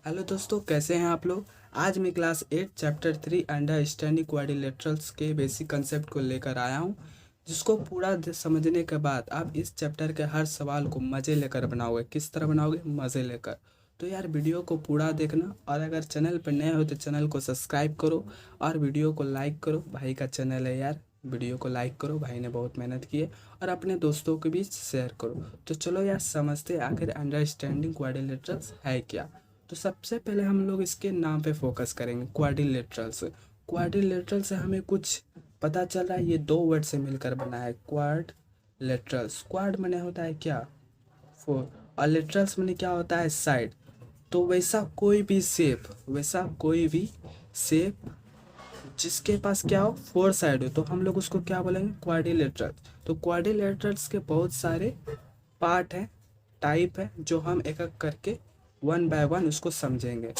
Hello दोस्तों, कैसे हैं आप लोग। आज मैं क्लास 8 चैप्टर 3 अंडरस्टैंडिंग क्वाड्रिलेटरल्स के बेसिक कंसेप्ट को लेकर आया हूं, जिसको पूरा समझने के बाद आप इस चैप्टर के हर सवाल को मज़े लेकर बनाओगे। किस तरह बनाओगे? मज़े लेकर। तो यार वीडियो को पूरा देखना, और अगर चैनल पर नए हो तो चैनल को सब्सक्राइब करो और वीडियो को लाइक करो। भाई का चैनल है यार, वीडियो को लाइक करो, भाई ने बहुत मेहनत की है। और अपने दोस्तों के बीच शेयर करो। तो चलो यार समझते आखिर अंडरस्टैंडिंग क्वाड्रिलेटरल्स है क्या। तो सबसे पहले हम लोग इसके नाम पे फोकस करेंगे, क्वाड्रिलेटरल्स। क्वाड्रिलेटरल से हमें कुछ पता चल रहा है, ये दो वर्ड से मिलकर बना है क्वाड्रिलेटरल्स। क्वाड माने होता है क्या? फोर। और लेटरल्स माने क्या होता है? साइड। तो वैसा कोई भी शेप जिसके पास क्या हो, फोर साइड हो, तो हम लोग उसको क्या बोलेंगे? क्वाड्रिलेटरल। तो क्वाड्रिलेटरल्स के बहुत सारे पार्ट हैं, टाइप है, जो हम एक एक करके वन बाय वन उसको समझेंगे।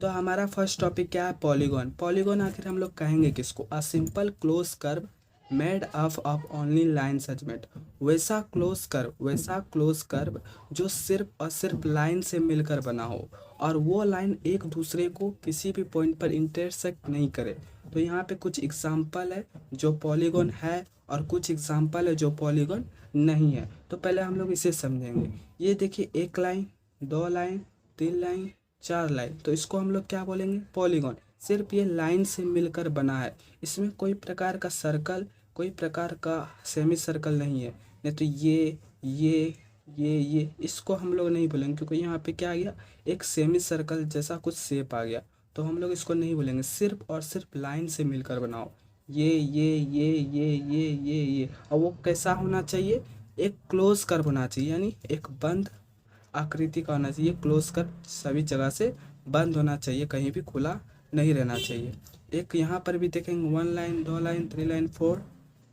तो हमारा फर्स्ट टॉपिक क्या है? पॉलीगॉन। पॉलीगॉन आखिर हम लोग कहेंगे किसको? A simple close curve made up of only line segment. वैसा क्लोज कर्व जो सिर्फ और सिर्फ लाइन से मिलकर बना हो, और वो लाइन एक दूसरे को किसी भी पॉइंट पर इंटरसेक्ट नहीं करे। तो यहाँ पे कुछ एग्जाम्पल है जो पॉलीगॉन है, और कुछ एग्जाम्पल है जो पॉलीगॉन नहीं है। तो पहले हम लोग इसे समझेंगे। ये देखिए, एक लाइन, दो लाइन, तीन लाइन, चार लाइन, तो इसको हम लोग क्या बोलेंगे? पॉलीगॉन। सिर्फ ये लाइन से मिलकर बना है, इसमें कोई प्रकार का सर्कल, कोई प्रकार का सेमी सर्कल नहीं है। नहीं तो ये इसको हम लोग नहीं बोलेंगे, क्योंकि यहाँ पे क्या आ गया? एक सेमी सर्कल जैसा कुछ शेप आ गया, तो हम लोग इसको नहीं बोलेंगे। सिर्फ और सिर्फ लाइन से मिलकर बनाओ। ये और वो कैसा होना चाहिए? एक क्लोज कर्व होना चाहिए, यानी एक बंद आकृति का होना चाहिए। क्लोज कर सभी जगह से बंद होना चाहिए, कहीं भी खुला नहीं रहना चाहिए। एक यहाँ पर भी देखेंगे, वन लाइन, दो line, three line, four,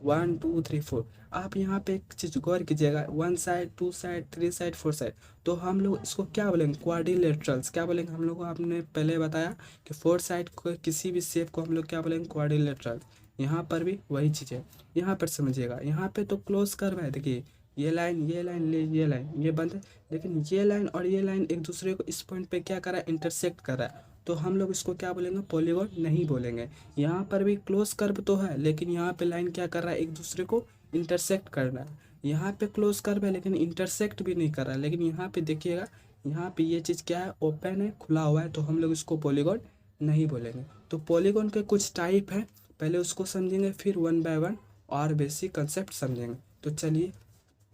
one two three four. आप यहाँ पे एक चीज गौर कीजिएगा, one side, two side, three side, four side. तो हम लोग इसको क्या बोलेंगे? क्वाड्रिलेटरल्स। क्या बोलेंगे हम लोग को? आपने पहले बताया कि फोर साइड को किसी भी शेप को हम लोग क्या बोलेंगे? क्वाड्रिलेटरल। यहाँ पर भी वही चीज़ है। यहाँ पर समझिएगा, यहाँ पे तो क्लोज कर्व है, देखिए ये लाइन, ये लाइन, ये लाइन, ये बंद है। लेकिन ये लाइन और ये लाइन एक दूसरे को इस पॉइंट पे क्या कर रहा है? इंटरसेक्ट कर रहा है। तो हम लोग इसको क्या बोलेंगे? पॉलीगॉन नहीं बोलेंगे। यहाँ पर भी क्लोज कर्व तो है, लेकिन यहाँ पे लाइन क्या कर रहा है? एक दूसरे को इंटरसेक्ट कर रहा है। यहाँ पे क्लोज कर्व है, लेकिन इंटरसेक्ट भी नहीं कर रहा है। लेकिन यहाँ पे देखिएगा, यहाँ पे ये चीज़ क्या है? ओपन है, खुला हुआ है, तो हम लोग इसको पॉलीगॉन नहीं बोलेंगे। तो पॉलीगॉन के कुछ टाइप है, पहले उसको समझेंगे, फिर वन बाय वन और बेसिक कंसेप्ट समझेंगे। तो चलिए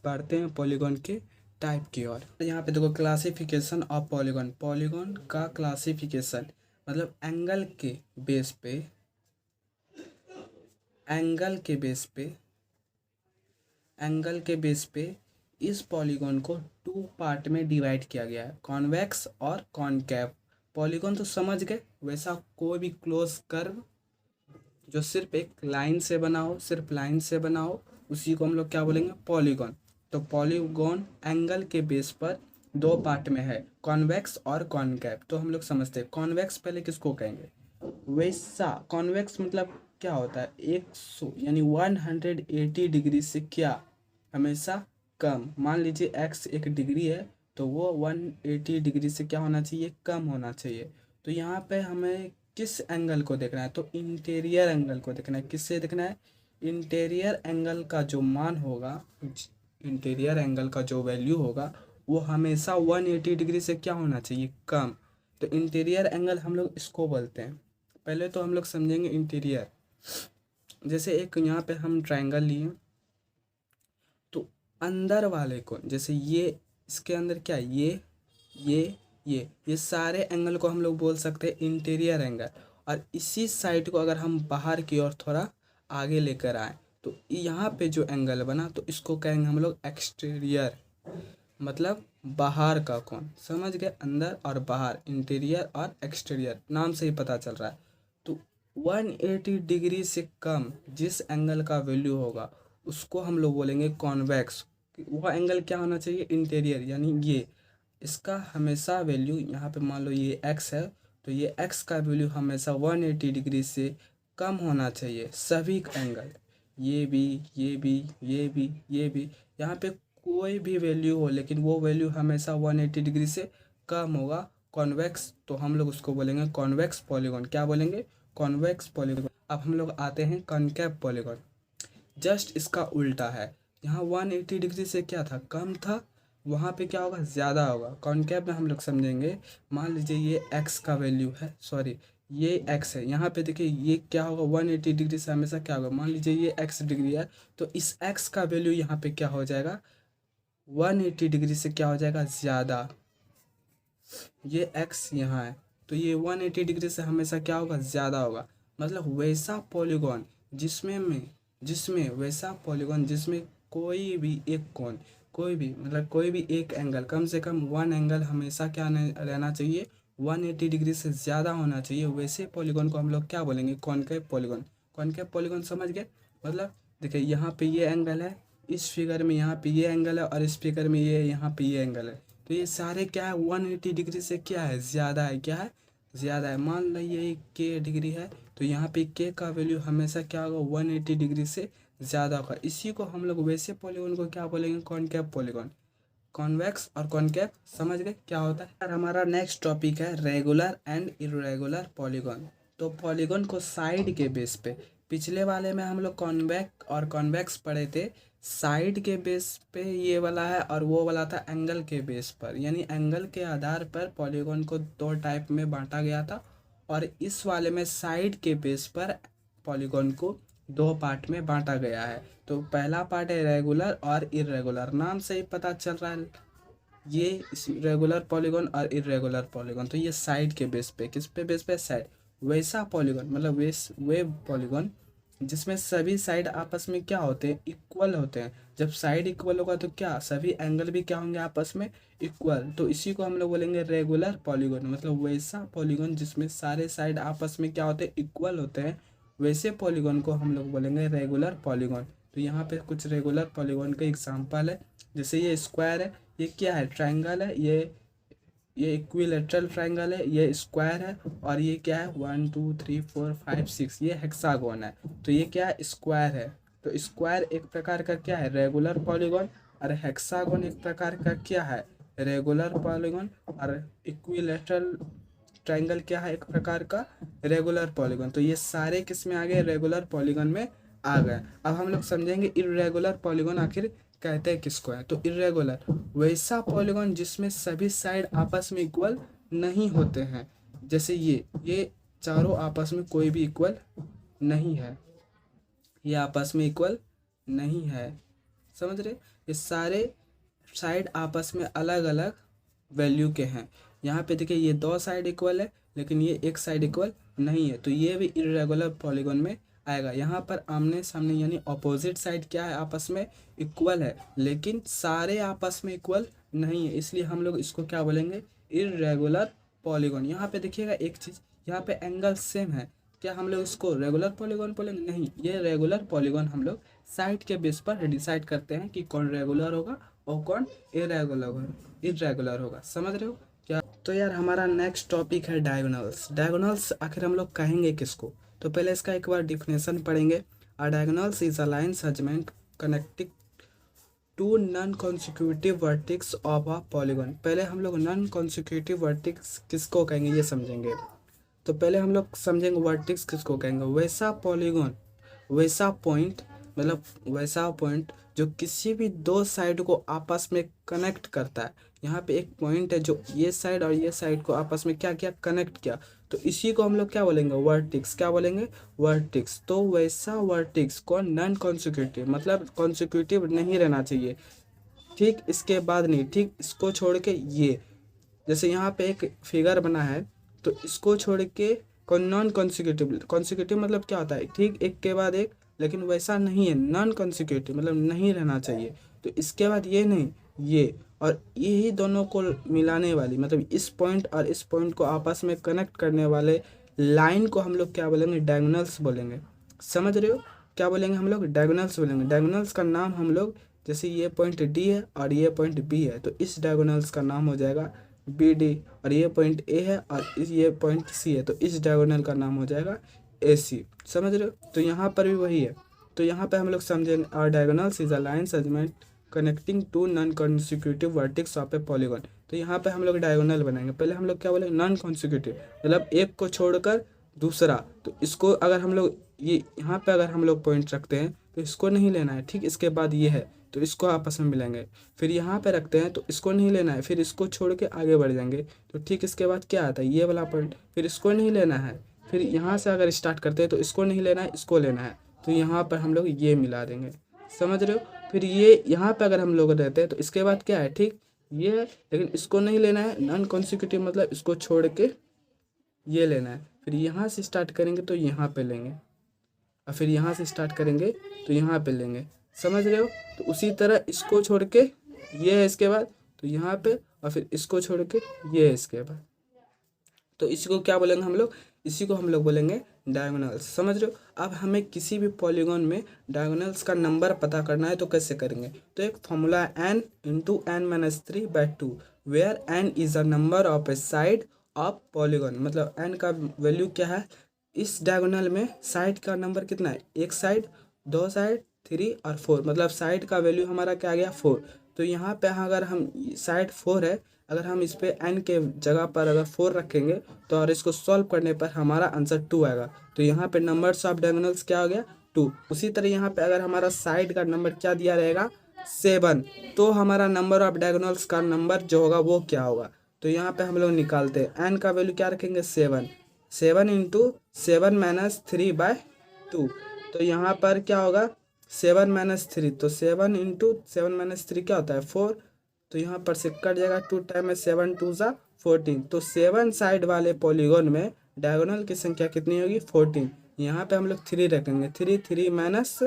बढ़ते हैं पॉलीगॉन के टाइप की ओर। यहाँ पे देखो, क्लासिफिकेशन ऑफ पॉलीगॉन। पॉलीगॉन का क्लासिफिकेशन मतलब एंगल के बेस पे एंगल के बेस पे इस पॉलीगॉन को टू पार्ट में डिवाइड किया गया है, कॉन्वेक्स और कॉनकेव। पॉलीगॉन तो समझ गए, वैसा कोई भी क्लोज कर्व जो सिर्फ एक लाइन से बना हो, सिर्फ लाइन से बना हो, उसी को हम लोग क्या बोलेंगे? पॉलीगॉन। तो पॉलीगॉन एंगल के बेस पर दो पार्ट में है, कॉन्वेक्स और कॉनकेव। तो हम लोग समझते हैं कॉन्वेक्स पहले किसको कहेंगे? वैसा कॉन्वेक्स मतलब क्या होता है? 100 यानी 180 डिग्री से क्या? हमेशा कम। मान लीजिए एक्स एक डिग्री है, तो वो 180 डिग्री से क्या होना चाहिए? कम होना चाहिए। तो यहाँ पे हमें किस एंगल को देखना है? तो इंटीरियर एंगल को देखना है। किससे देखना है? इंटीरियर एंगल का जो मान होगा, इंटीरियर एंगल का जो वैल्यू होगा, वो हमेशा 180 डिग्री से क्या होना चाहिए? कम। तो इंटीरियर एंगल हम लोग इसको बोलते हैं। पहले तो हम लोग समझेंगे इंटीरियर। जैसे एक यहाँ पे हम ट्रायंगल लिए, तो अंदर वाले को, जैसे ये, इसके अंदर क्या है? ये सारे एंगल को हम लोग बोल सकते हैं इंटीरियर एंगल। और इसी साइड को अगर हम बाहर की ओर थोड़ा आगे लेकर आए, तो यहाँ पे जो एंगल बना, तो इसको कहेंगे हम लोग एक्सटीरियर, मतलब बाहर का कोण। समझ गए? अंदर और बाहर, इंटीरियर और एक्सटीरियर, नाम से ही पता चल रहा है। तो 180 डिग्री से कम जिस एंगल का वैल्यू होगा, उसको हम लोग बोलेंगे कॉन्वेक्स। वह एंगल क्या होना चाहिए? इंटीरियर, यानी ये, इसका हमेशा वैल्यू, यहाँ पे मान लो ये एक्स है, तो ये एक्स का वैल्यू हमेशा 180 डिग्री से कम होना चाहिए, सभी एंगल। ये भी यहाँ पे कोई भी वैल्यू हो, लेकिन वो वैल्यू हमेशा 180 डिग्री से कम होगा, कॉन्वेक्स, तो हम लोग उसको बोलेंगे कॉन्वेक्स पॉलीगॉन। क्या बोलेंगे? Convex polygon. अब हम लोग आते हैं कॉनकेव पॉलीगॉन। जस्ट इसका उल्टा है। यहाँ 180 डिग्री से क्या था? कम था, वहाँ पे क्या होगा? ज़्यादा होगा। कॉनकेव में हम लोग समझेंगे, मान लीजिए ये एक्स का वैल्यू है, सॉरी ये एक्स है, यहाँ पे देखिए ये क्या होगा? 180 डिग्री से हमेशा क्या होगा? मान लीजिए ये एक्स डिग्री है, तो इस एक्स का वैल्यू यहाँ पे क्या हो जाएगा? 180 डिग्री से क्या हो जाएगा? ज़्यादा। ये एक्स यहाँ है, तो ये 180 डिग्री से हमेशा क्या होगा? ज़्यादा होगा। मतलब वैसा पॉलीगॉन जिसमें कोई भी एक कोण, कोई भी एक एंगल, कम से कम वन एंगल हमेशा क्या रहना चाहिए? 180 डिग्री से ज़्यादा होना चाहिए। वैसे पॉलीगॉन को हम लोग क्या बोलेंगे? Concave polygon. कॉनकेव पॉलीगॉन समझ गए? मतलब देखिए यहाँ पे ये एंगल है, इस फिगर में यहाँ पे ये एंगल है, और इस फिगर में ये यहाँ पे ये एंगल है, तो ये सारे क्या है? 180 डिग्री से क्या है? ज़्यादा है। क्या है? ज़्यादा है। मान लीजिए के डिग्री है, तो यहाँ पे के का वैल्यू हमेशा क्या होगा? 180 डिग्री से ज़्यादा होगा। इसी को हम लोग वैसे पॉलीगॉन को क्या बोलेंगे? Concave polygon. कॉन्वेक्स और कॉनकेव समझ गए क्या होता है? और हमारा नेक्स्ट टॉपिक है रेगुलर एंड इरेगुलर पॉलीगॉन। तो पॉलीगॉन को साइड के बेस पे, पिछले वाले में हम लोग कॉन्वेक्स और कॉन्वेक्स पढ़े थे, साइड के बेस पे ये वाला है, और वो वाला था एंगल के बेस पर, यानी एंगल के आधार पर पॉलीगॉन को दो टाइप में बांटा गया था। और इस वाले में साइड के बेस पर पॉलीगॉन को दो पार्ट में बांटा गया है। तो पहला पार्ट है रेगुलर और इरेगुलर। नाम से ही पता चल रहा है ये रेगुलर पॉलीगॉन और इरेगुलर पॉलीगॉन। तो ये साइड के बेस पे, किस पे बेस पे? साइड। वैसा पॉलीगॉन मतलब वे पॉलीगॉन जिसमें सभी साइड आपस में क्या होते हैं? इक्वल होते हैं। जब साइड इक्वल होगा तो क्या सभी एंगल भी क्या होंगे? आपस में इक्वल। तो इसी को हम लोग बोलेंगे रेगुलर पॉलीगॉन। मतलब वैसा पॉलीगॉन जिसमें सारे साइड आपस में क्या होते हैं? इक्वल होते हैं, वैसे पॉलीगॉन को हम लोग बोलेंगे रेगुलर पॉलीगॉन। तो यहाँ पे कुछ रेगुलर पॉलीगॉन का एग्जांपल है, जैसे ये स्क्वायर है, ये क्या है? ट्रायंगल है, ये इक्विलेटरल ट्रायंगल है, ये स्क्वायर है, और ये क्या है? 1 2 3 4 5 6 ये हेक्सागोन है। तो ये क्या है? स्क्वायर है। तो स्क्वायर एक प्रकार का क्या है? Regular polygon. और हेक्सागोन एक प्रकार का क्या है? Regular polygon. और इक्विलेटरल ट्रायंगल क्या है? एक प्रकार का रेगुलर पॉलीगॉन। तो ये सारे किस में आ गए? रेगुलर पॉलीगॉन में आ गए। अब हम लोग समझेंगे इर्रेगुलर पॉलीगॉन आखिर कहते हैं किसको है। तो इर्रेगुलर वैसा पॉलीगॉन जिसमें सभी साइड आपस में इक्वल नहीं होते हैं। जैसे ये चारों आपस में कोई भी इक्वल नहीं है, ये आपस में इक्वल नहीं है, समझ रहे? ये सारे साइड आपस में अलग अलग वैल्यू के हैं। यहाँ पे देखिए ये दो साइड इक्वल है, लेकिन ये एक साइड इक्वल नहीं है, तो ये भी इरेगुलर पॉलीगॉन में आएगा। यहाँ पर आमने सामने यानी ऑपोजिट साइड क्या है? आपस में इक्वल है, लेकिन सारे आपस में इक्वल नहीं है, इसलिए हम लोग इसको क्या बोलेंगे? Irregular polygon. यहाँ पे देखिएगा एक चीज़, यहाँ पे एंगल सेम है, क्या हम लोग इसको रेगुलर पॉलीगॉन बोलेंगे? नहीं, ये रेगुलर पॉलीगॉन हम लोग साइड के बेस पर डिसाइड करते हैं कि कौन रेगुलर होगा और कौन इरेगुलर होगा। समझ रहे हो क्या? तो यार हमारा नेक्स्ट टॉपिक है डायगोनल्स। डायगोनल्स आखिर हम लोग कहेंगे किसको? तो पहले इसका एक बार डिफिनेशन पढ़ेंगे। A diagonals is a line segment connecting two non consecutive vertex of a polygon. पहले हम लोग नॉन कॉन्सिक्यूटिव वर्टेक्स किसको कहेंगे ये समझेंगे। तो पहले हम लोग समझेंगे वर्टेक्स किसको कहेंगे। वैसा पॉलीगॉन, वैसा पॉइंट, मतलब वैसा पॉइंट जो किसी भी दो साइड को आपस में कनेक्ट करता है। यहाँ पे एक पॉइंट है जो ये साइड और ये साइड को आपस में क्या किया? कनेक्ट किया। तो इसी को हम लोग क्या बोलेंगे? वर्टेक्स। क्या बोलेंगे? वर्टेक्स। तो वैसा वर्टेक्स को नॉन कॉन्सिक्यूटिव, मतलब कॉन्सिक्यूटिव नहीं रहना चाहिए, ठीक इसके बाद नहीं, ठीक इसको छोड़ के ये, जैसे यहाँ पे एक फिगर बना है, तो इसको छोड़ के नॉन कॉन्सिक्यूटिव। कॉन्सिक्यूटिव मतलब क्या होता है? ठीक एक के बाद एक, लेकिन वैसा नहीं है। नॉन कॉन्सिक्यूटिव मतलब नहीं रहना चाहिए। तो इसके बाद ये नहीं, ये और यही दोनों को मिलाने वाली, मतलब इस पॉइंट और इस पॉइंट को आपस में कनेक्ट करने वाले लाइन को हम लोग क्या बोलेंगे? डायगोनल्स बोलेंगे। समझ रहे हो? क्या बोलेंगे हम लोग? डायगोनल्स बोलेंगे। डायगोनल्स का नाम हम लोग, जैसे ये पॉइंट डी है और ये पॉइंट बी है, तो इस डायगोनल्स का नाम हो जाएगा बी डी। और ये पॉइंट ए है और ये पॉइंट सी है, तो इस डायगोनल का नाम हो जाएगा ए सी। समझ रहे हो? तो यहाँ पर भी वही है। तो यहाँ पे हम लोग समझेंगे are diagonals is a line segment connecting two non consecutive vertex of a polygon. तो यहाँ पे हम लोग डायगोनल बनाएंगे। पहले हम लोग क्या बोले, नॉन कॉन्सिक्यूटिव, मतलब एक को छोड़कर दूसरा। तो इसको अगर हम लोग ये यहाँ पे अगर हम लोग पॉइंट रखते हैं तो इसको नहीं लेना है, ठीक। इसके बाद ये है तो इसको आपस में मिलाएंगे। फिर यहाँ पे रखते हैं तो इसको नहीं लेना है, फिर इसको छोड़ के आगे बढ़ जाएंगे। तो ठीक इसके बाद क्या आता है, ये वाला पॉइंट, फिर इसको नहीं लेना है। फिर यहाँ से अगर स्टार्ट करते हैं तो इसको नहीं लेना है, इसको लेना है। तो यहाँ पर हम लोग ये मिला देंगे, समझ रहे हो। फिर ये यहाँ पे अगर हम लोग रहते हैं तो इसके बाद क्या है, ठीक ये है, लेकिन इसको नहीं लेना है। नॉन कॉन्सिक्यूटिव मतलब इसको छोड़ के ये लेना है। फिर यहाँ से स्टार्ट करेंगे तो यहाँ पे लेंगे, और फिर यहाँ से स्टार्ट करेंगे तो यहाँ पे लेंगे, समझ रहे हो। तो उसी तरह इसको छोड़ के ये है इसके बाद, तो यहाँ पे, और फिर इसको छोड़ के ये है इसके बाद। तो इसी को क्या बोलेंगे हम लोग, इसी को हम लोग बोलेंगे डायगोनल्स, समझ रहे हो। अब हमें किसी भी पॉलीगॉन में डायगोनल्स का नंबर पता करना है तो कैसे करेंगे, तो एक फॉर्मूला है n into n-3/2, where n is a number of a side of polygon. मतलब n का वैल्यू क्या है, इस डायगोनल में साइड का नंबर कितना है, एक साइड, दो साइड, 3 और 4, मतलब साइड का वैल्यू हमारा क्या आ गया 4। तो यहाँ पे अगर हम साइड 4 है, अगर हम इस पे n के जगह पर अगर 4 रखेंगे तो और इसको सॉल्व करने पर हमारा आंसर 2 आएगा। तो यहाँ पे नंबर्स ऑफ डायगोनल्स क्या हो गया, 2। उसी तरह यहाँ पे अगर हमारा साइड का नंबर क्या दिया रहेगा, 7, तो हमारा नंबर ऑफ डायगोनल्स का नंबर जो होगा वो क्या होगा। तो यहाँ पे हम लोग निकालते हैं, n का वैल्यू क्या रखेंगे 7, 7 इंटू 7-3/2। तो यहाँ पर क्या होगा 7-3, तो 7 इंटू 7-3 क्या होता है 4। तो यहाँ पर से कट जाएगा, 2 टाइम में 7 2 ज़ा 14। तो 7 साइड वाले पॉलीगॉन में डायगोनल की संख्या कितनी होगी 14। यहाँ पे हम लोग 3 रखेंगे, 3 3 माइनस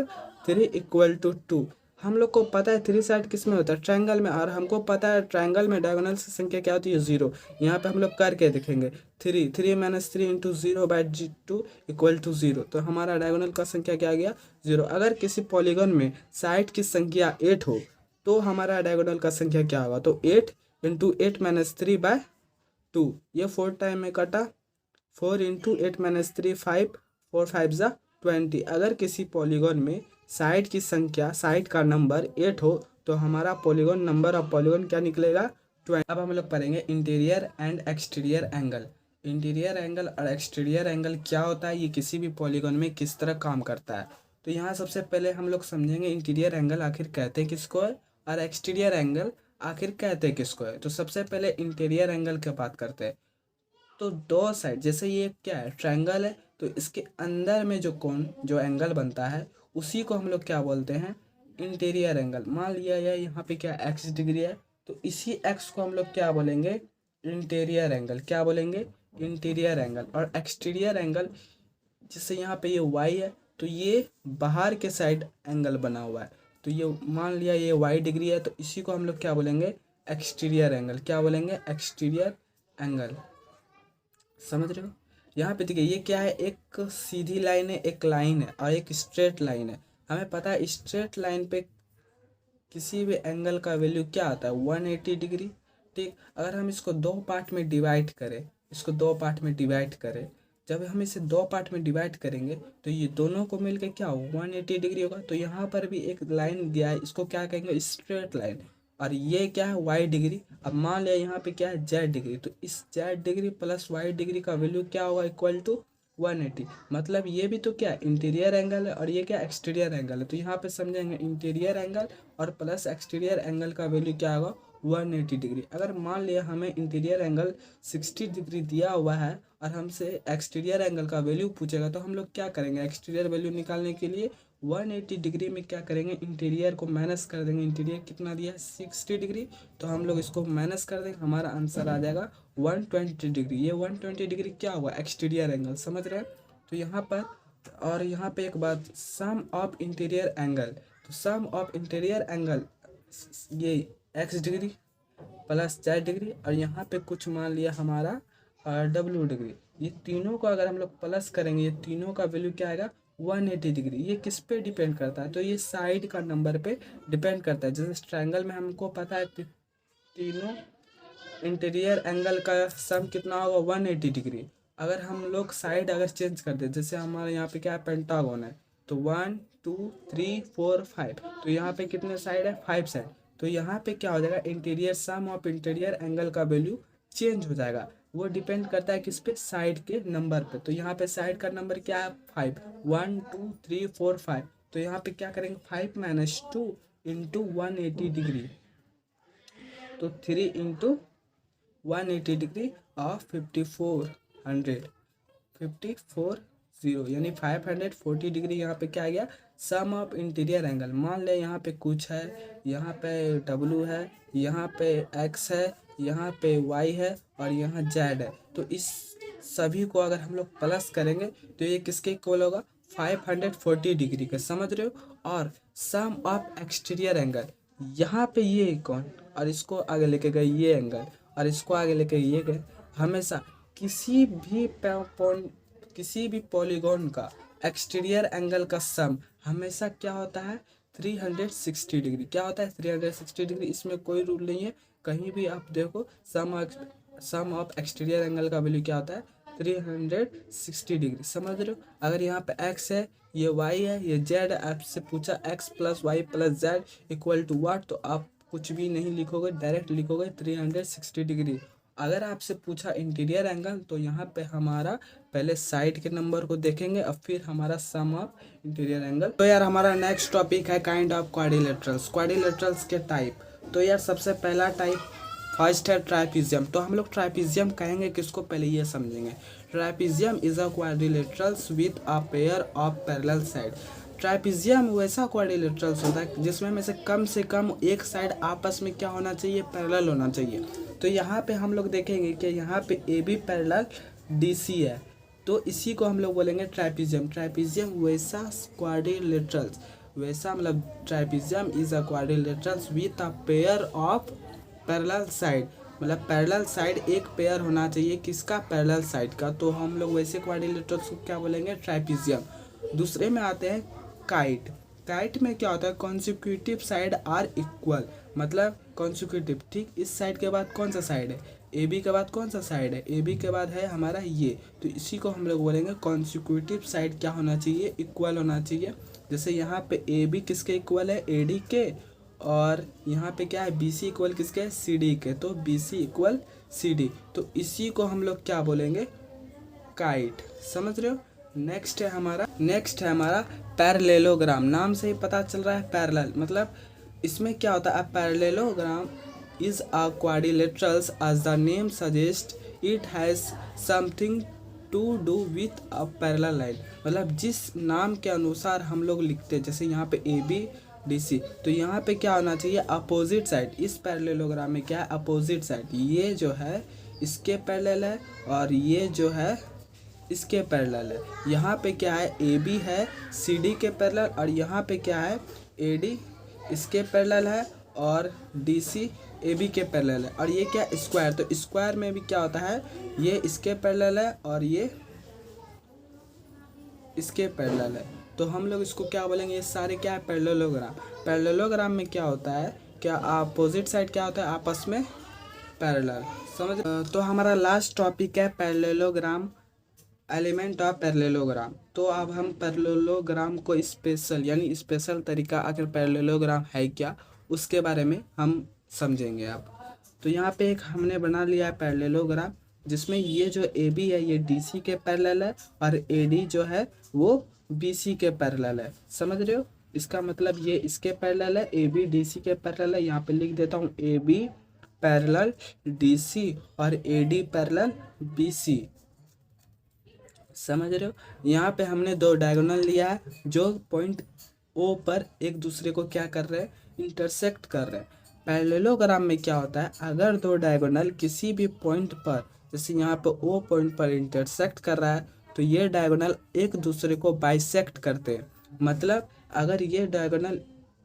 3 इक्वल टू 2। हम लोग को पता है 3 साइड किस में होता है, ट्रायंगल में, और हमको पता है ट्रायंगल में डायगोनल की संख्या क्या होती है 0। यहाँ पे हम लोग करके देखेंगे, 3 माइनस 3 इंटू 0/2 इक्वल टू 0। तो हमारा डायगोनल का संख्या क्या आ गया 0। अगर किसी पॉलीगॉन में साइड की संख्या 8 हो तो हमारा डायगोनल का संख्या क्या होगा, तो 8 इंटू 8-3/2, ये 4 टाइम में कटा, 4 इंटू 8-3 5, 4 5 ज़ा 20। अगर किसी पॉलीगॉन में साइड की संख्या, साइड का नंबर 8 हो तो हमारा पॉलीगॉन, नंबर ऑफ पॉलीगॉन क्या निकलेगा 20। अब हम लोग पढ़ेंगे interior and exterior angle. Interior angle और एक्सटीरियर एंगल क्या होता है, ये किसी भी पॉलीगॉन में किस तरह काम करता है। तो यहाँ सबसे पहले हम लोग समझेंगे इंटीरियर एंगल आखिर कहते हैं किसको है, और एक्सटीरियर एंगल आखिर कहते हैं किसको है। तो सबसे पहले इंटीरियर एंगल की बात करते हैं। तो दो साइड, जैसे ये क्या है ट्रायंगल है, तो इसके अंदर में जो कोण, जो एंगल बनता है उसी को हम लोग क्या बोलते हैं, इंटीरियर एंगल। मान लिया यहाँ पे क्या x डिग्री है, तो इसी x को हम लोग क्या बोलेंगे, इंटीरियर एंगल। क्या बोलेंगे, इंटीरियर एंगल। और एक्सटीरियर एंगल, जैसे यहाँ पे ये y है तो ये बाहर के साइड एंगल बना हुआ है, तो ये मान लिया ये y डिग्री है, तो इसी को हम लोग क्या बोलेंगे, एक्सटीरियर एंगल। क्या बोलेंगे, एक्सटीरियर एंगल, समझ रहे हो। यहाँ पे देखिए ये क्या है, एक सीधी लाइन है, एक लाइन है, और एक स्ट्रेट लाइन है। हमें पता है स्ट्रेट लाइन पे किसी भी एंगल का वैल्यू क्या आता है 180 डिग्री, ठीक। अगर हम इसको दो पार्ट में डिवाइड करें, इसको दो पार्ट में डिवाइड करें, जब हम इसे दो पार्ट में डिवाइड करेंगे तो ये दोनों को मिलकर क्या हो 180 डिग्री होगा। तो यहाँ पर भी एक लाइन दिया है, इसको क्या कहेंगे, स्ट्रेट लाइन। और ये क्या है y डिग्री। अब मान लिया यहाँ पे क्या है z डिग्री, तो इस z degree plus y degree का वैल्यू क्या होगा, इक्वल टू 180। मतलब ये भी तो क्या इंटीरियर एंगल है और ये क्या एक्सटीरियर एंगल है। तो यहाँ पे समझेंगे इंटीरियर एंगल और प्लस एक्सटीरियर एंगल का वैल्यू क्या होगा 180 डिग्री। अगर मान लिया हमें इंटीरियर एंगल 60 डिग्री दिया हुआ है और हमसे एक्सटीरियर एंगल का वैल्यू पूछेगा, तो हम लोग क्या करेंगे, एक्सटीरियर वैल्यू निकालने के लिए 180 डिग्री में क्या करेंगे, इंटीरियर को माइनस कर देंगे। इंटीरियर कितना दिया है 60 डिग्री, तो हम लोग इसको माइनस कर देंगे, हमारा आंसर आ जाएगा 120 डिग्री। ये 120 डिग्री क्या हुआ, एक्सटीरियर एंगल, समझ रहे हैं। तो यहाँ पर, और यहाँ पे एक बात, सम ऑफ इंटीरियर एंगल, तो सम ऑफ इंटीरियर एंगल ये x degree plus z degree, और यहाँ पे कुछ मान लिया हमारा w डिग्री, ये तीनों को अगर हम लोग प्लस करेंगे, ये तीनों का वैल्यू क्या आएगा 180 डिग्री। ये किस पे डिपेंड करता है, तो ये साइड का नंबर पे डिपेंड करता है। जैसे ट्रायंगल में हमको पता है कि तीनों इंटीरियर एंगल का सम कितना होगा 180 डिग्री। अगर हम लोग साइड अगर चेंज कर दे, जैसे हमारे यहाँ पे क्या है पेंटागन है, तो 1 2 3 4 5, तो यहाँ पे कितने साइड है 5 साइड। तो यहाँ पे क्या हो जाएगा, interior sum of interior angle का वैल्यू चेंज हो जाएगा। वो डिपेंड करता है किस पे, साइड के नंबर पे। तो यहाँ पे साइड का नंबर क्या है, 5, 1 2 3 4 5। तो यहाँ पे क्या करेंगे, 5 - 2 इंटू 180 डिग्री, तो 3 इंटू 180 डिग्री ऑफ 5400 यानी 540 डिग्री। यहाँ पे क्या आ गया, सम ऑफ इंटीरियर एंगल। मान ले यहाँ पे कुछ है, यहाँ पे W है, यहाँ पे X है, यहाँ पे Y है और यहाँ Z है। तो इस सभी को अगर हम लोग प्लस करेंगे तो ये किसके इक्वल होगा, 540 डिग्री के, समझ रहे हो। और सम ऑफ एक्सटीरियर एंगल, यहाँ पे ये कौन, और इसको आगे लेके गए ये एंगल, और इसको आगे लेके ये गए। हमेशा किसी भी पॉलीगॉन का एक्सटीरियर एंगल का सम हमेशा क्या होता है, 360 डिग्री। क्या होता है, 360 डिग्री। इसमें कोई रूल नहीं है, कहीं भी आप देखो सम ऑफ एक्सटीरियर एंगल का वैल्यू क्या होता है, 360 डिग्री, समझ रहे हो। अगर यहाँ पे x है, ये y है, ये z है, आपसे पूछा x + y + z equal to what, तो आप कुछ भी नहीं लिखोगे, डायरेक्ट लिखोगे 360 डिग्री। अगर आपसे पूछा इंटीरियर एंगल, तो यहाँ पे हमारा पहले साइड के नंबर को देखेंगे और फिर हमारा सम ऑफ इंटीरियर एंगल। तो यार हमारा नेक्स्ट टॉपिक है काइंड ऑफ क्वाड्रिलेटरल्स। क्वाड्रिलेटरल्स के टाइप। तो यार सबसे पहला टाइप फर्स्ट है ट्राइपीजियम। तो हम लोग ट्राइपीजियम कहेंगे किसको, पहले ये समझेंगे। ट्राइपीजियम is a quadrilaterals with a pair of parallel side. ट्राइपीजियम वैसा क्वाड्रिलेटरल्स होता है जिसमें में से कम एक साइड आपस में क्या होना चाहिए, पैरेलल होना चाहिए। तो यहाँ पे हम लोग देखेंगे कि यहाँ पे A B parallel D C है, तो इसी को हम लोग बोलेंगे ट्राइपीजियम। ट्राइपीजियम वैसा क्वाड्रिलेटरल्स, वैसा मतलब ट्राइपीजियम is a quadrilaterals with a pair of parallel side, मतलब पैरेलल साइड एक पेयर होना चाहिए, किसका, पैरेलल साइड का। तो हम लोग वैसे क्वाड्रिलेटरल्स को क्या बोलेंगे, ट्राइपीजियम। दूसरे में आते हैं काइट। काइट में क्या होता है, कॉन्सिक्यूटिव साइड आर इक्वल, मतलब कॉन्सिक्यूटिव, ठीक। इस साइड के बाद कौन सा साइड है, ए बी के बाद कौन सा साइड है, ए बी के बाद है हमारा ये, तो इसी को हम लोग बोलेंगे कॉन्सिक्यूटिव साइड क्या होना चाहिए, इक्वल होना चाहिए। जैसे यहाँ पे ए बी किसके इक्वल है, ए डी के, और यहाँ पे क्या है, बी सी इक्वल किसके, सी डी के, तो B C equal C D. तो इसी को हम लोग क्या बोलेंगे, काइट, समझ रहे हो। नेक्स्ट है हमारा पैरेललोग्राम। नाम से ही पता चल रहा है पैरेलल, मतलब इसमें क्या होता है, parallelogram is a quadrilaterals as the name suggest, it has something to do with a parallel line. मतलब जिस नाम के अनुसार हम लोग लिखते हैं, जैसे यहाँ पे ए बी डी सी, तो यहाँ पे क्या होना चाहिए, अपोजिट साइड। इस पैरेललोग्राम में क्या है, अपोजिट साइड। ये जो है इसके पैरेलल है और ये जो है इसके पैरेलल है। यहाँ पे क्या है, ए बी है सी डी के पैरेलल, और यहाँ पे क्या है, ए डी इसके पैरेलल है और डी सी ए बी के पैरेलल है। और ये क्या, स्क्वायर, तो स्क्वायर में भी क्या होता है, ये इसके पैरेलल है और ये इसके पैरेलल है। तो हम लोग इसको क्या बोलेंगे, ये सारे क्या है, पैरेललोग्राम। पैरेललोग्राम में क्या होता है, क्या अपोजिट साइड क्या होता है, आपस में पैरेलल, समझ। तो हमारा लास्ट टॉपिक है पैरेललोग्राम, एलिमेंट ऑफ पैरेललोग्राम। तो अब हम पैरेललोग्राम को स्पेशल यानी स्पेशल तरीका आखिर पैरेललोग्राम है क्या, उसके बारे में हम समझेंगे अब। तो यहाँ पे एक हमने बना लिया है पैरेललोग्राम, जिसमें ये जो ए बी है ये डी सी के पैरेलल है और ए डी जो है वो बी सी के पैरेलल है, समझ रहे हो। इसका मतलब ये इसके पैरेलल है, ए बी डी सी के पैरेलल है। यहाँ पे लिख देता हूँ, A B parallel D C और A D parallel B C, समझ रहे हो। यहाँ पे हमने दो डायगोनल लिया है जो पॉइंट ओ पर एक दूसरे को क्या कर रहे हैं, इंटरसेक्ट कर रहे हैं। पैरेललोग्राम में क्या होता है, अगर दो डायगोनल किसी भी पॉइंट पर, जैसे यहाँ पे ओ पॉइंट पर इंटरसेक्ट कर रहा है, तो ये डायगोनल एक दूसरे को बाइसेक्ट करते हैं। मतलब अगर ये डायगोनल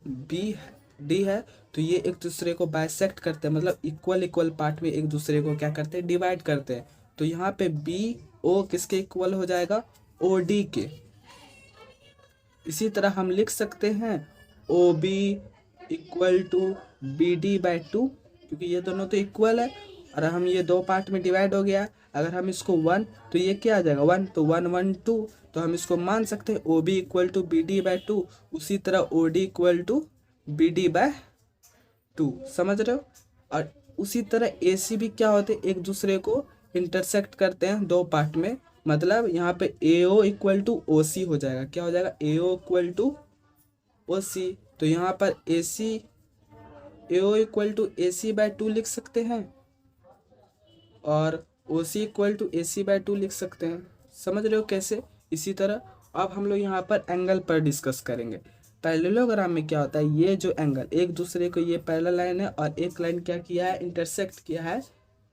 बी डी है तो ये एक दूसरे को बाइसेक्ट करते हैं, मतलब इक्वल पार्ट में एक दूसरे को क्या करते हैं, डिवाइड करते हैं। तो यहाँ पे बी ओ किसके इक्वल हो जाएगा, ओ डी के। इसी तरह हम लिख सकते हैं O B equal to B D by 2, क्योंकि ये दोनों तो इक्वल है और हम ये दो पार्ट में डिवाइड हो गया। अगर हम इसको 1 तो ये क्या आ जाएगा 1, तो 1 1 2, तो हम इसको मान सकते हैं O B equal to B D by 2। उसी तरह O D equal to B D by 2, समझ रहे हो। और उसी तरह ए सी भी क्या होते हैं, एक दूसरे को इंटरसेक्ट करते हैं दो पार्ट में। मतलब यहाँ पे ए ओ इक्वल टू ओ सी हो जाएगा, क्या हो जाएगा, ए ओ इक्वल टू ओ सी। तो यहाँ पर A C, A O equal to A C by 2 लिख सकते हैं, और O C equal to A C by 2 लिख सकते हैं। समझ रहे हो कैसे। इसी तरह अब हम लोग यहाँ पर एंगल पर डिस्कस करेंगे। पैरेललोग्राम में क्या होता है, ये जो एंगल एक दूसरे को, ये पैरेलल लाइन है और एक लाइन क्या किया है, इंटरसेक्ट किया है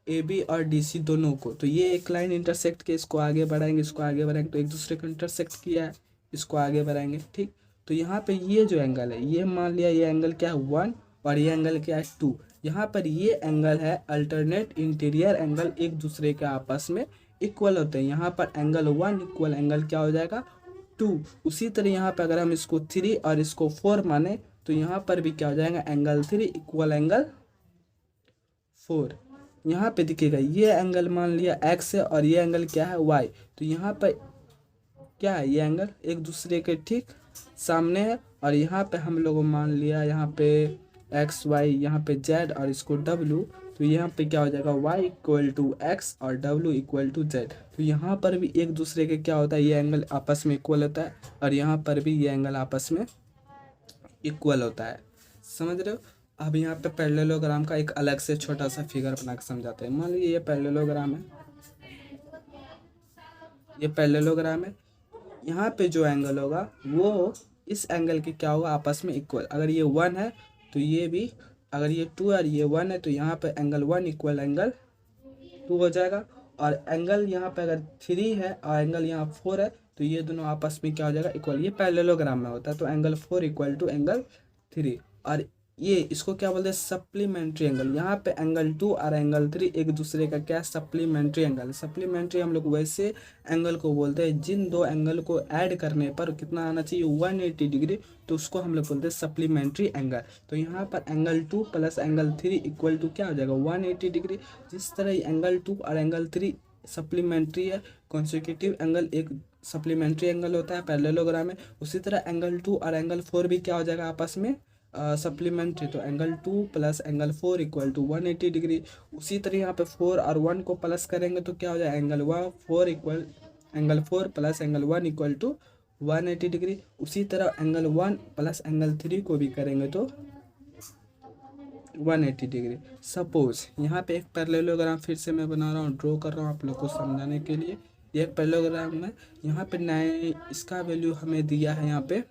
ए बी और डी सी दोनों को। तो ये एक लाइन इंटरसेक्ट किया, इसको आगे बढ़ाएंगे, इसको आगे बढ़ाएंगे, तो एक दूसरे को इंटरसेक्ट किया है, इसको आगे बढ़ाएंगे, ठीक। तो यहाँ पे ये जो एंगल है, ये मान लिया ये एंगल क्या है 1 और ये एंगल क्या है 2। यहाँ पर ये एंगल है अल्टरनेट इंटीरियर एंगल, एक दूसरे के आपस में इक्वल होते हैं। यहाँ पर एंगल 1 इक्वल एंगल क्या हो जाएगा 2। उसी तरह यहाँ पर अगर हम इसको 3 और इसको 4 माने तो यहाँ पर भी क्या हो जाएगा, एंगल 3 इक्वल एंगल 4। यहाँ पे दिखेगा ये एंगल मान लिया x है और ये एंगल क्या है y। तो यहाँ पर क्या है, ये एंगल एक दूसरे के ठीक सामने है। और यहाँ पे हम लोग मान लिया यहाँ पे एक्स वाई, यहाँ पे जेड और इसको डब्लू। तो यहाँ पे क्या हो जाएगा, y इक्वल टू एक्स और w इक्वल टू जेड। तो यहाँ पर भी एक दूसरे के क्या होता है, ये एंगल आपस में इक्वल होता है और यहाँ पर भी ये एंगल आपस में इक्वल होता है। समझ रहे हो। अब यहाँ पे पैरेललोग्राम का एक अलग से छोटा सा फिगर बना के समझाते हैं। मान लीजिए ये पैरेललोग्राम है, ये पैरेललोग्राम है। यहाँ पे जो एंगल होगा वो इस एंगल के क्या होगा, आपस में इक्वल। अगर ये 1 है तो ये भी, अगर ये 2 और ये 1 है तो यहाँ पे एंगल 1 इक्वल एंगल 2 हो जाएगा। और एंगल यहाँ पे अगर 3 है और एंगल यहाँ 4 है तो ये दोनों आपस में क्या हो जाएगा, इक्वल। ये पैरेललोग्राम में होता है। तो एंगल 4 इक्वल टू एंगल 3। और ये इसको क्या बोलते हैं, सप्लीमेंट्री एंगल। यहाँ पे एंगल 2 और एंगल 3 एक दूसरे का क्या, सप्लीमेंट्री एंगल। सप्लीमेंट्री हम लोग वैसे एंगल को बोलते हैं जिन दो एंगल को ऐड करने पर कितना आना चाहिए, 180 डिग्री। तो उसको हम लोग बोलते हैं सप्लीमेंट्री एंगल। तो यहाँ पर angle 2 plus angle 3 equal to क्या हो जाएगा, 180 डिग्री। जिस तरह एंगल 2 और एंगल 3 सप्लीमेंट्री है, कॉन्सिक्यूटिव एंगल एक सप्लीमेंट्री एंगल होता है पैरेललोग्राम में, उसी तरह एंगल 2 और एंगल 4 भी क्या हो जाएगा, आपस में सप्लीमेंट्री। तो angle 2 plus angle 4 equal to 180 degree. उसी तरह यहाँ पे 4 और 1 को प्लस करेंगे तो क्या हो जाएगा, angle 4 equal, angle 4 plus angle 1 equal to 180 degree. उसी तरह एंगल 1 प्लस एंगल 3 को भी करेंगे तो 180 डिग्री। सपोज यहाँ पे एक पैरेललोग्राम फिर से मैं बना रहा हूँ, ड्रॉ कर रहा हूँ आप लोग को समझाने के लिए। ये एक पैरेललोग्राम में यहाँ पे 9, इसका वैल्यू हमें दिया है यहाँ पे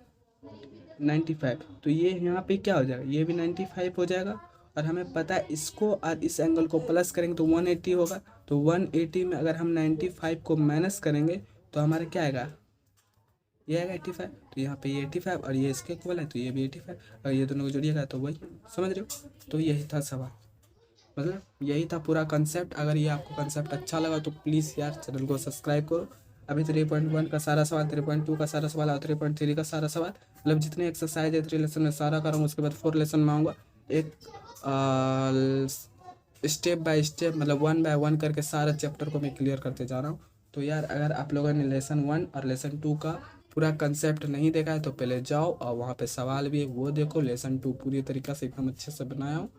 95। तो ये यहाँ पे क्या हो जाएगा, ये भी 95 हो जाएगा। और हमें पता है इसको और इस एंगल को प्लस करेंगे तो 180 होगा। तो 180 में अगर हम 95 को माइनस करेंगे तो हमारा क्या आएगा, ये आएगा 85। तो यहाँ पे ये 85 और ये इसके इक्वल है तो ये भी 85, और ये दोनों को जोड़िएगा तो वही। समझ रहे हो। तो यही था सवाल, मतलब यही था पूरा कंसेप्ट। अगर ये आपको कंसेप्ट अच्छा लगा तो प्लीज़ यार चैनल को सब्सक्राइब करो। अभी 3.1 का सारा सवाल, 3.2 का सारा सवाल और 3.3 का सारा सवाल, मतलब जितने एक्सरसाइज है 3 लेसन में सारा करूँगा। उसके बाद 4 लेसन में आऊँगा, एक स्टेप बाय स्टेप, मतलब 1 बाय 1 करके सारा चैप्टर को मैं क्लियर करते जा रहा हूँ। तो यार अगर आप लोगों ने लेसन 1 और लेसन 2 का पूरा कंसेप्ट नहीं देखा है तो पहले जाओ और वहाँ पे सवाल भी है वो देखो। लेसन 2 पूरी तरीक़े से एकदम अच्छे से बनाया हूँ।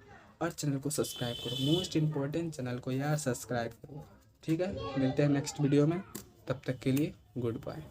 और चैनल को सब्सक्राइब करो, मोस्ट इम्पोर्टेंट चैनल को यार सब्सक्राइब करो। ठीक है, मिलते हैं नेक्स्ट वीडियो में, तब तक के लिए गुड बाय।